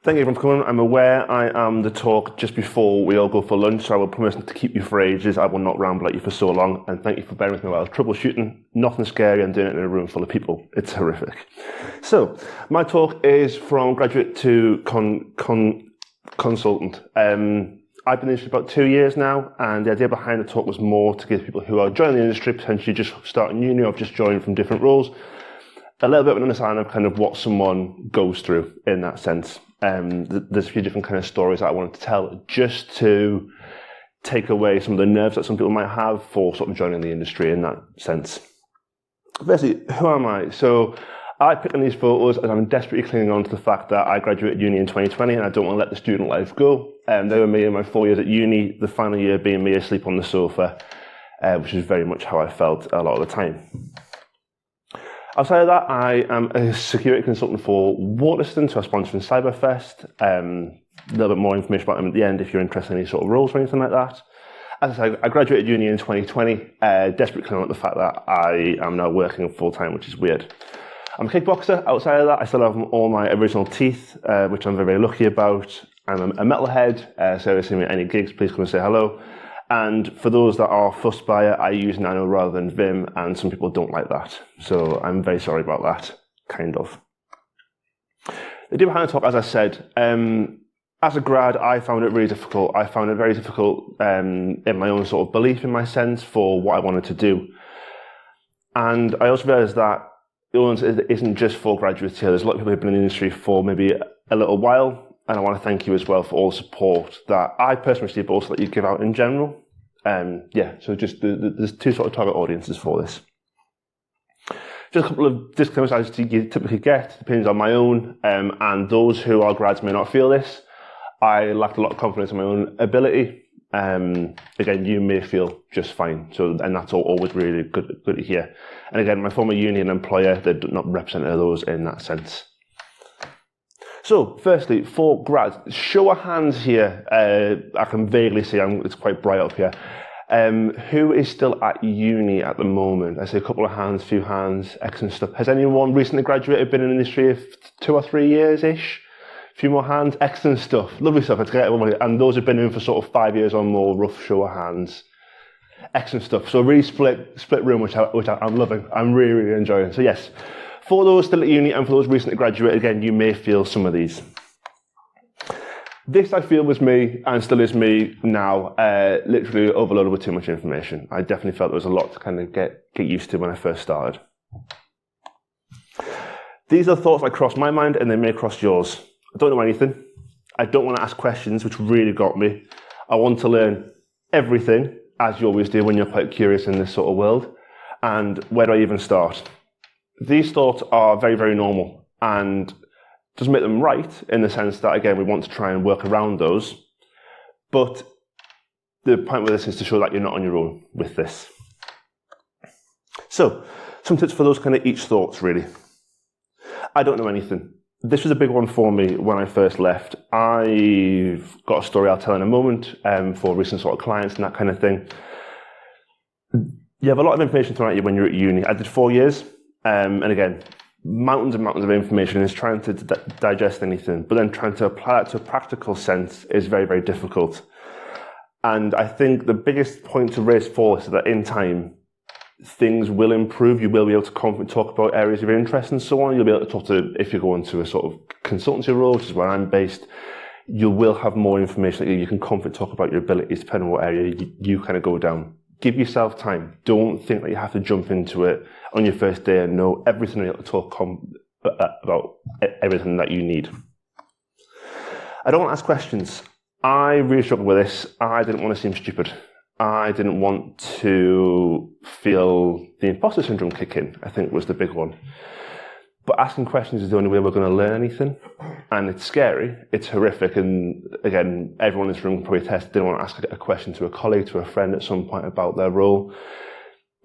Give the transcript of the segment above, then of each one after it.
Thank you everyone for coming. I'm aware I am the talk just before we all go for lunch, so I will promise to keep you for ages. I will not ramble at you for so long, and thank you for bearing with me while I was troubleshooting. Nothing scary, I'm doing it in a room full of people. It's horrific. So, my talk is from graduate to consultant. I've been in the industry about 2 years now, and the idea behind the talk was more to give people who are joining the industry, potentially just starting uni or just joining from different roles, a little bit of an understanding of kind of what someone goes through in that sense. There's a few different kind of stories that I wanted to tell just to take away some of the nerves that some people might have for sort of joining the industry in that sense. Firstly, who am I? So I picked on these photos as I'm desperately clinging on to the fact that I graduated uni in 2020 and I don't want to let the student life go. They were me in my 4 years at uni, the final year being me asleep on the sofa, which is very much how I felt a lot of the time. Outside of that, I am a security consultant for Waterston, so I'm sponsoring Cyberfest. A little bit more information about them at the end if you're interested in any sort of roles or anything like that. As I said, I graduated uni in 2020, desperately clinging on to the fact that I am now working full-time, which is weird. I'm a kickboxer. Outside of that, I still have all my original teeth, which I'm very, very lucky about. I'm a metalhead, so if you see me at any gigs, please come and say hello. And for those that are fussed by it, I use Nano rather than Vim, and some people don't like that. So I'm very sorry about that, kind of. The idea behind the talk, as I said, as a grad, I found it really difficult. I found it very difficult in my own sort of belief in my sense for what I wanted to do. And I also realised that it isn't just for graduates here. There's a lot of people who've been in the industry for maybe a little while. And I want to thank you as well for all the support that I personally receive, but also that you give out in general. So just there's two sort of target audiences for this. Just a couple of disclaimers as you typically get, opinions on my own, and those who are grads may not feel this. I lacked a lot of confidence in my own ability. Again, you may feel just fine, and that's always really good to hear. And again, my former union employer, they're not representative of those in that sense. So, firstly, for grads, show of hands here. I can vaguely see, it's quite bright up here. Who is still at uni at the moment? I see a couple of hands, few hands, excellent stuff. Has anyone recently graduated, been in the industry of 2 or 3 years-ish? A few more hands, excellent stuff. Lovely stuff, let's get everybody. And those who've been in for sort of 5 years or more, rough show of hands. Excellent stuff. So really split room, which I'm loving. I'm really, really enjoying. So yes. For those still at uni and for those recently graduated, again, you may feel some of these. This, I feel, was me and still is me now, literally overloaded with too much information. I definitely felt there was a lot to kind of get used to when I first started. These are thoughts that crossed my mind and they may cross yours. I don't know anything. I don't want to ask questions, which really got me. I want to learn everything, as you always do when you're quite curious in this sort of world. And where do I even start? These thoughts are very, very normal and doesn't make them right in the sense that, again, we want to try and work around those. But the point with this is to show that you're not on your own with this. So, some tips for those kind of each thoughts, really. I don't know anything. This was a big one for me when I first left. I've got a story I'll tell in a moment for recent sort of clients and that kind of thing. You have a lot of information thrown at you when you're at uni. I did 4 years. And again, mountains and mountains of information is trying to digest anything, but then trying to apply it to a practical sense is very, very difficult. And I think the biggest point to raise for us is that in time, things will improve. You will be able to confidently talk about areas of interest and so on. You'll be able to talk to, if you go into a sort of consultancy role, which is where I'm based, you will have more information that you can confidently talk about your abilities depending on what area you kind of go down. Give yourself time. Don't think that you have to jump into it on your first day and know everything and be able to talk about everything that you need. I don't want to ask questions. I really struggled with this. I didn't want to seem stupid. I didn't want to feel the imposter syndrome kick in, I think was the big one. But asking questions is the only way we're going to learn anything. And it's scary, it's horrific, and again, everyone in this room can probably attest, didn't want to ask a question to a colleague, to a friend at some point about their role.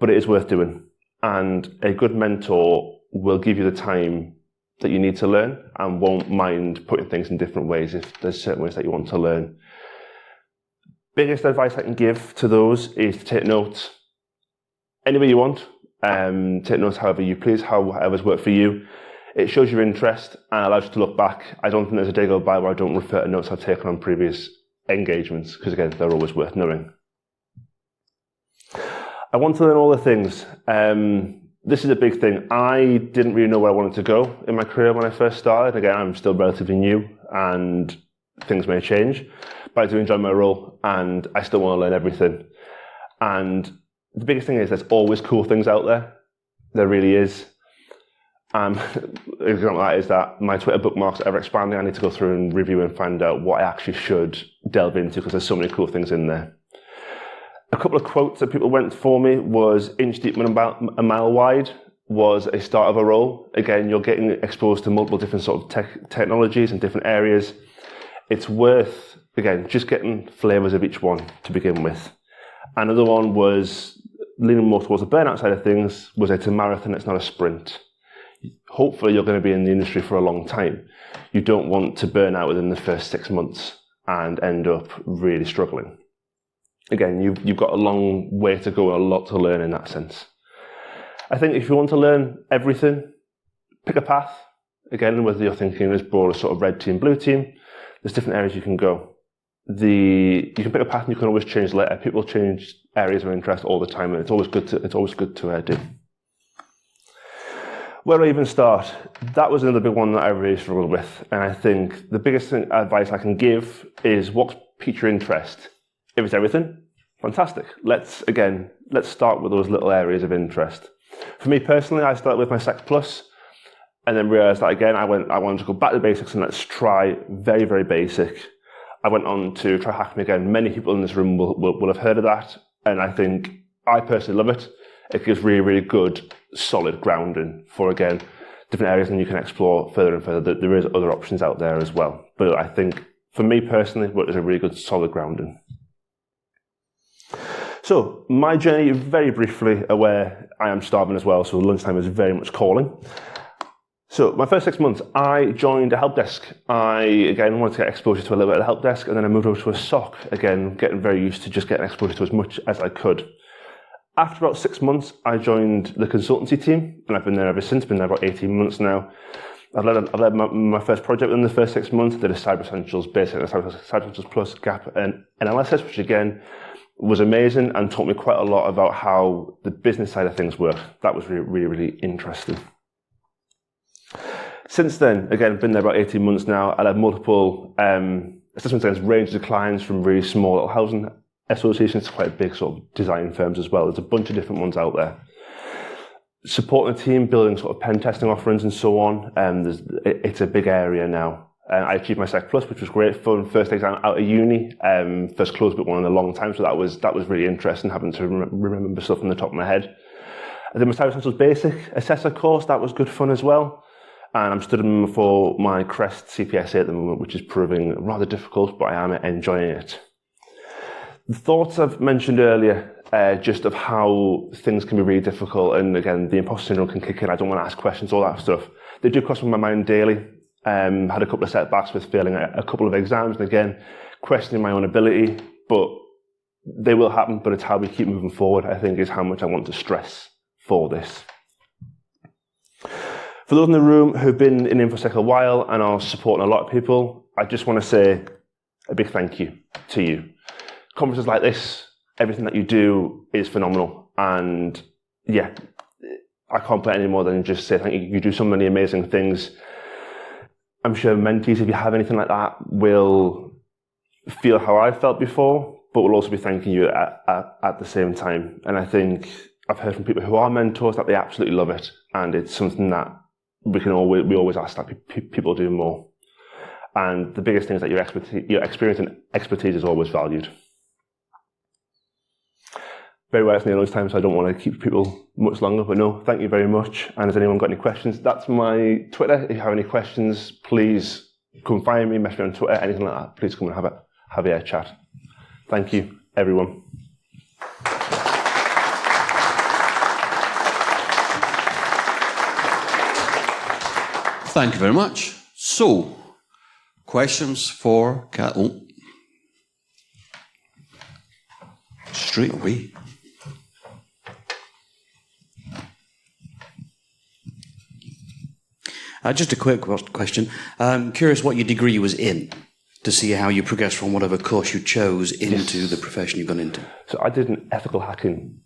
But it is worth doing. And a good mentor will give you the time that you need to learn and won't mind putting things in different ways if there's certain ways that you want to learn. Biggest advice I can give to those is to take notes any way you want. Take notes however you please, however's worked for you. It shows your interest and allows you to look back. I don't think there's a day go by where I don't refer to notes I've taken on previous engagements, because again, they're always worth knowing. I want to learn all the things. This is a big thing. I didn't really know where I wanted to go in my career when I first started. Again, I'm still relatively new and things may change, but I do enjoy my role and I still want to learn everything. And the biggest thing is there's always cool things out there. There really is. An example of that is that my Twitter bookmarks are ever expanding. I need to go through and review and find out what I actually should delve into, because there's so many cool things in there. A couple of quotes that people went for me was "inch deep and a mile wide" was a start of a role. Again, you're getting exposed to multiple different sort of technologies and different areas. It's worth, again, just getting flavours of each one to begin with. Another one was leaning more towards the burnout side of things, was it's a marathon, it's not a sprint. Hopefully you're going to be in the industry for a long time. You don't want to burn out within the first 6 months and end up really struggling. Again, you've got a long way to go and a lot to learn in that sense. I think if you want to learn everything, pick a path. Again, whether you're thinking as broad as sort of red team, blue team, there's different areas you can go. You can pick a path and you can always change later. People change areas of interest all the time, and it's always good to do. Where do I even start? That was another big one that I really struggled with, and I think the biggest advice I can give is what's piqued your interest. If it's everything, fantastic. Let's start with those little areas of interest. For me personally, I started with my Sec Plus, and then realised that again I wanted to go back to basics and let's try very, very basic. I went on to try Hack Me Again. Many people in this room will have heard of that, and I think I personally love it. It gives really, really good, solid grounding for, again, different areas, and you can explore further and further. There is other options out there as well. But I think, for me personally, what is a really good, solid grounding. So, my journey, very briefly, aware I am starving as well, so lunchtime is very much calling. So, my first 6 months, I joined a help desk. I, again, wanted to get exposure to a little bit of the help desk, and then I moved over to a SOC, again, getting very used to just getting exposure to as much as I could. After about 6 months, I joined the consultancy team, and I've been there ever since, been there about 18 months now. I've led my first project within the first 6 months. I did a Cyber Essentials, basically a Cyber Essentials Plus gap and analysis, which again was amazing and taught me quite a lot about how the business side of things work. That was really, really, really interesting. Since then, again, been there about 18 months now. I've had multiple assessment centres, range of clients from really small little housing associations to quite big sort of design firms as well. There's a bunch of different ones out there. Supporting the team, building sort of pen testing offerings and so on. It's a big area now. I achieved my Sec Plus, which was great fun. First exam out of uni, first closed book one in a long time, so that was really interesting, having to remember stuff from the top of my head. I did my Cyber Essentials Basic Assessor course. That was good fun as well. And I'm studying for my CREST CPSA at the moment, which is proving rather difficult, but I am enjoying it. The thoughts I've mentioned earlier, just of how things can be really difficult, and again, the imposter syndrome can kick in. I don't want to ask questions, all that stuff. They do cross my mind daily. Had a couple of setbacks with failing a couple of exams, and again, questioning my own ability, but they will happen, but it's how we keep moving forward, I think, is how much I want to stress for this. For those in the room who've been in InfoSec a while and are supporting a lot of people, I just want to say a big thank you to you. Conferences like this, everything that you do is phenomenal, and yeah, I can't play any more than just say thank you. You do so many amazing things. I'm sure mentees, if you have anything like that, will feel how I felt before, but will also be thanking you at the same time. And I think I've heard from people who are mentors that they absolutely love it, and it's something that we always ask that people do more. And the biggest thing is that your experience and expertise is always valued. Very well, it's near lunchtime, so I don't want to keep people much longer, but no, thank you very much. And has anyone got any questions? That's my Twitter. If you have any questions, please come find me, message me on Twitter, anything like that. Please come and have a chat. Thank you, everyone. Thank you very much. So, questions for Callum? Straight away. Just a quick question. Curious what your degree was in, to see how you progressed from whatever course you chose into the profession you've gone into. So I did an ethical hacking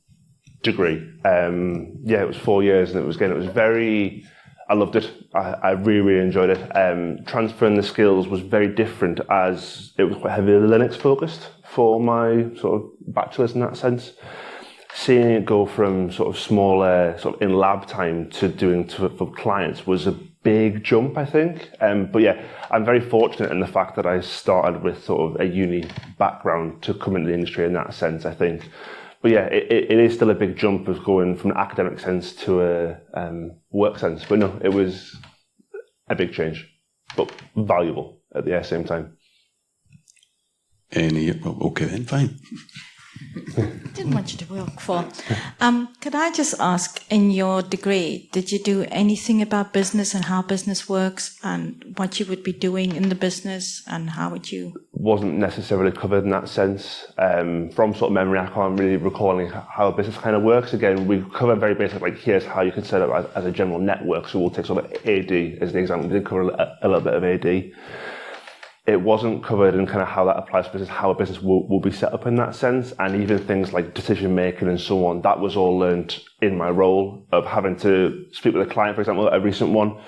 degree. It was 4 years, and it was very, I loved it. I really, really enjoyed it. Transferring the skills was very different, as it was quite heavily Linux focused for my sort of bachelor's in that sense. Seeing it go from sort of smaller, sort of in lab time to doing for clients was a big jump, I think. But yeah, I'm very fortunate in the fact that I started with sort of a uni background to come into the industry in that sense, I think. But yeah, it is still a big jump of going from an academic sense to a work sense. But no, it was a big change, but valuable at the same time. Okay then, fine. Didn't want you to work for. Could I just ask, in your degree, did you do anything about business and how business works and what you would be doing in the business and how would you? Wasn't necessarily covered in that sense. From sort of memory, I can't really recall how a business kind of works. Again, we cover very basic, like here's how you can set up as a general network. So we'll take sort of AD as the example. We did cover a little bit of AD. It wasn't covered in kind of how that applies to business, how a business will be set up in that sense, and even things like decision making and so on. That was all learned in my role of having to speak with a client, for example, a recent one.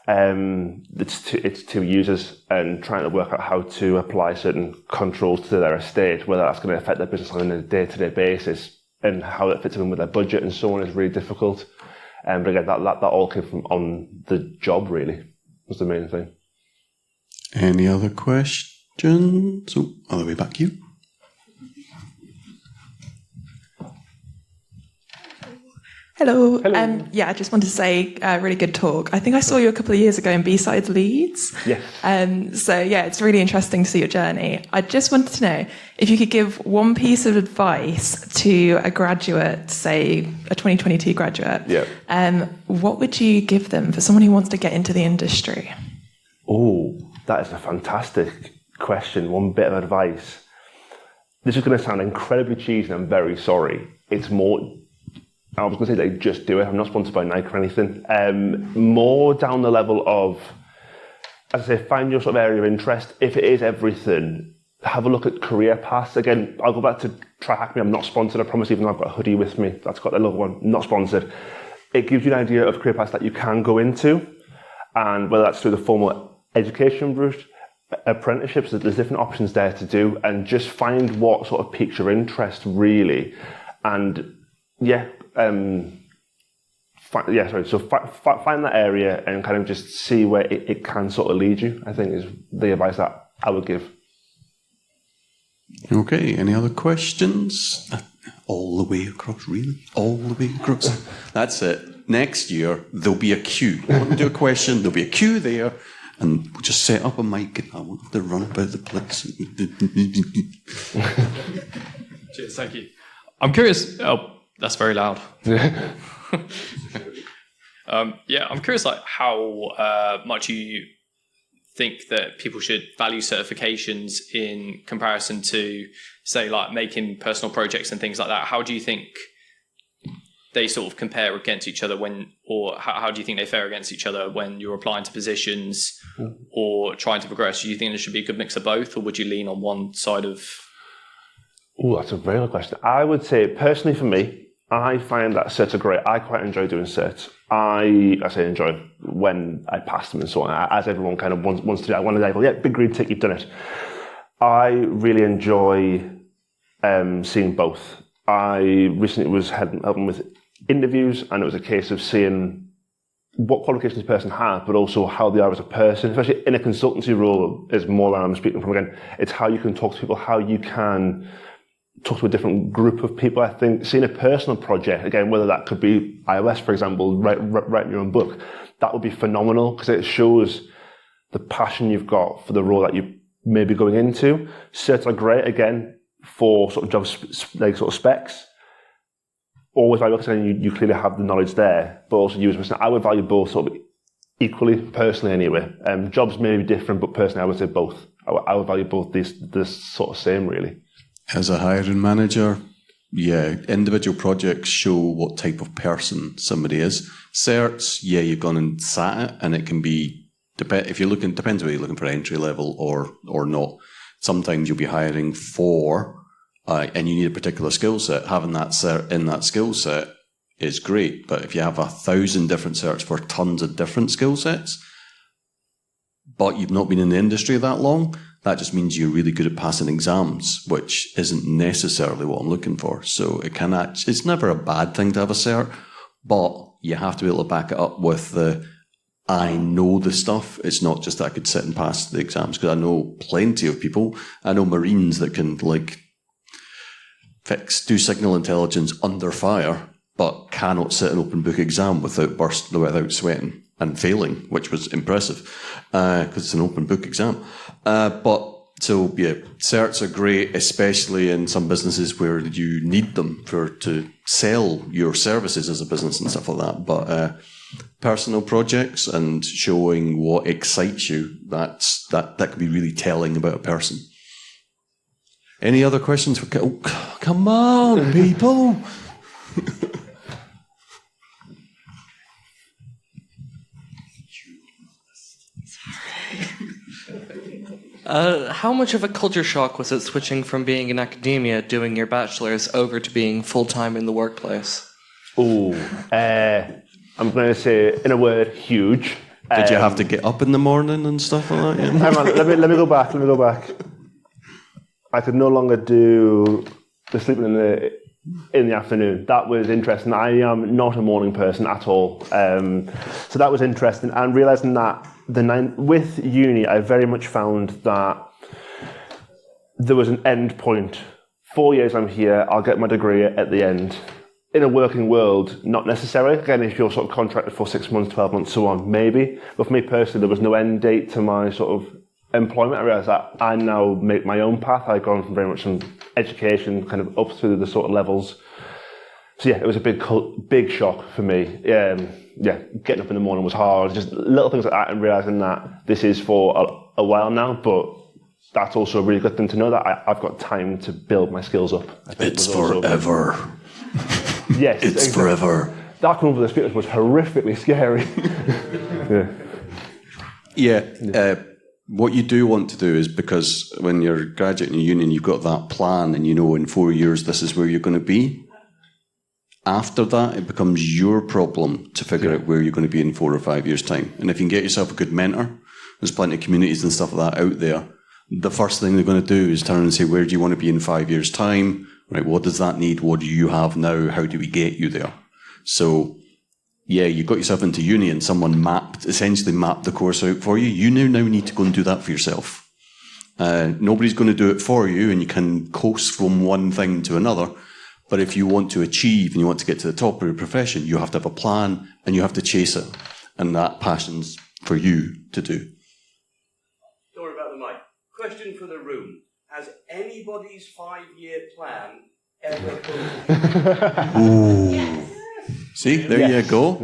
It's two users and trying to work out how to apply certain controls to their estate, whether that's going to affect their business on a day-to-day basis, and how it fits in with their budget and so on is really difficult. But again, that all came from on the job, really, was the main thing. Any other questions? Oh, all the way back you. Hello. I just wanted to say, really good talk. I think I saw you a couple of years ago in B-Sides Leeds. Yes. It's really interesting to see your journey. I just wanted to know if you could give one piece of advice to a graduate, say a 2022 graduate. Yeah. What would you give them for someone who wants to get into the industry? Oh, that is a fantastic question. One bit of advice. This is going to sound incredibly cheesy, and I'm very sorry. It's more, I was going to say, like, just do it. I'm not sponsored by Nike or anything. More down the level of, as I say, find your sort of area of interest. If it is everything, have a look at career paths. Again, I'll go back to Try Hack Me. I'm not sponsored, I promise, even though I've got a hoodie with me. That's got a little one, not sponsored. It gives you an idea of career paths that you can go into, and whether that's through the formal education route, apprenticeships, there's different options there to do, and just find what sort of piques your interest, really. And find that area and kind of just see where it can sort of lead you, I think, is the advice that I would give. Okay, any other questions? All the way across, really? All the way across. That's it. Next year, there'll be a queue. You want to do a question, there'll be a queue there, and we'll just set up a mic and I won't have to run about the place. Cheers, thank you. I'm curious. Oh, that's very loud. I'm curious, like, how much you think that people should value certifications in comparison to, say, like making personal projects and things like that. How do you think they sort of compare against each other how do you think they fare against each other when you're applying to positions or trying to progress? Do you think there should be a good mix of both, or would you lean on one side of? Oh, that's a very good question. I would say, personally for me, I find that certs are great. I quite enjoy doing certs. I say enjoy when I pass them and so on, as everyone kind of wants to do. I want to go, yeah, big green tick, you've done it. I really enjoy seeing both. I recently was helping with interviews, and it was a case of seeing what qualifications a person has, but also how they are as a person, especially in a consultancy role is more where I'm speaking from. Again, it's how you can talk to people, how you can talk to a different group of people. I think seeing a personal project, again, whether that could be iOS, for example, writing your own book, that would be phenomenal, because it shows the passion you've got for the role that you may be going into. Certs are great, again, for sort of job sort of specs. Always value, because you clearly have the knowledge there, but also you as a person. I would value both sort of equally, personally anyway. Jobs may be different, but personally I would say both. I would value both this sort of same, really. As a hiring manager, individual projects show what type of person somebody is. Certs, you've gone and sat it, and it can be, if you're looking, depends whether you're looking for entry level or not. Sometimes you'll be hiring for, and you need a particular skill set. Having that cert in that skill set is great, but if you have 1,000 different certs for tons of different skill sets, but you've not been in the industry that long, that just means you're really good at passing exams, which isn't necessarily what I'm looking for. So it's never a bad thing to have a cert, but you have to be able to back it up with I know the stuff. It's not just that I could sit and pass the exams, because I know plenty of people. I know Marines that can do signal intelligence under fire, but cannot sit an open book exam without sweating and failing, which was impressive, because it's an open book exam. Certs are great, especially in some businesses where you need them to sell your services as a business and stuff like that. But personal projects and showing what excites you, that can be really telling about a person. Any other questions? Oh, come on, people. How much of a culture shock was it switching from being in academia, doing your bachelor's, over to being full-time in the workplace? I'm going to say, in a word, huge. Did you have to get up in the morning and stuff like that? Hang on, let me go back. I could no longer do the sleeping in the afternoon. That was interesting. I am not a morning person at all. So that was interesting. And realising that with uni, I very much found that there was an end point. 4 years I'm here, I'll get my degree at the end. In a working world, not necessarily. Again, if you're sort of contracted for 6 months, 12 months, so on, maybe. But for me personally, there was no end date to my sort of employment. I realised that I now make my own path. I've gone from very much from education kind of up through the sort of levels. So yeah, it was a big shock for me. Getting up in the morning was hard. Just little things like that, and realising that this is for a while now, but that's also a really good thing to know that I've got time to build my skills up. It's forever. Yes, it's exactly. Forever. That one over the speakers was horrifically scary. What you do want to do is, because when you're graduating in uni, you've got that plan, and you know in 4 years this is where you're going to be. After that, it becomes your problem to figure out where you're going to be in 4 or 5 years' time. And if you can get yourself a good mentor, there's plenty of communities and stuff like that out there. The first thing they're going to do is turn and say, where do you want to be in 5 years' time? Right, what does that need? What do you have now? How do we get you there? So, you got yourself into uni and someone essentially mapped the course out for you. You now need to go and do that for yourself. Nobody's going to do it for you, and you can coast from one thing to another. But if you want to achieve and you want to get to the top of your profession, you have to have a plan and you have to chase it. And that passion's for you to do. Don't worry about the mic. Question for the room. Has anybody's 5-year plan ever come? Ooh. Yes. See, there you go.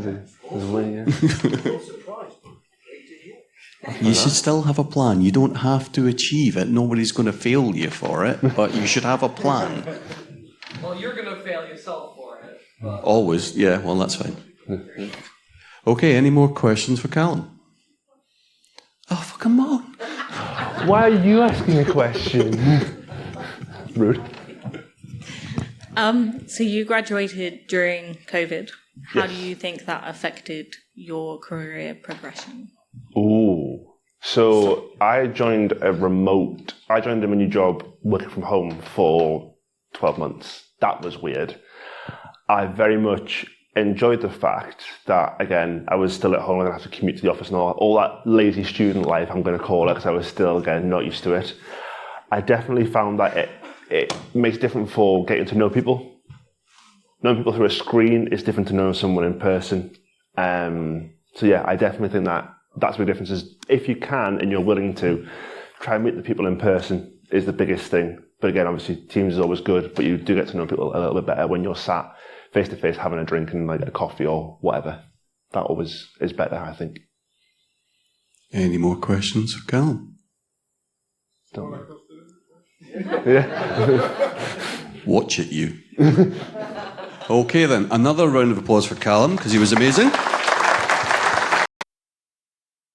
You should still have a plan. You don't have to achieve it. Nobody's going to fail you for it, but you should have a plan. Well, you're going to fail yourself for it. But... Always, well, that's fine. Okay, any more questions for Callum? Oh, come on. Why are you asking a question? Rude. So you graduated during COVID. How do you think that affected your career progression? So I joined a new job working from home for 12 months. That was weird. I very much enjoyed the fact that, again, I was still at home and I had to commute to the office and all that lazy student life, I'm going to call it, because I was still, again, not used to it. I definitely found that it makes it different for getting to know people. Knowing people through a screen is different to knowing someone in person. I definitely think that's the big difference. Is if you can and you're willing to try and meet the people in person is the biggest thing. But again, obviously, Teams is always good, but you do get to know people a little bit better when you're sat face-to-face having a drink and like a coffee or whatever. That always is better, I think. Any more questions for Callum? Yeah. Watch it, you. Okay, then. Another round of applause for Callum, because he was amazing.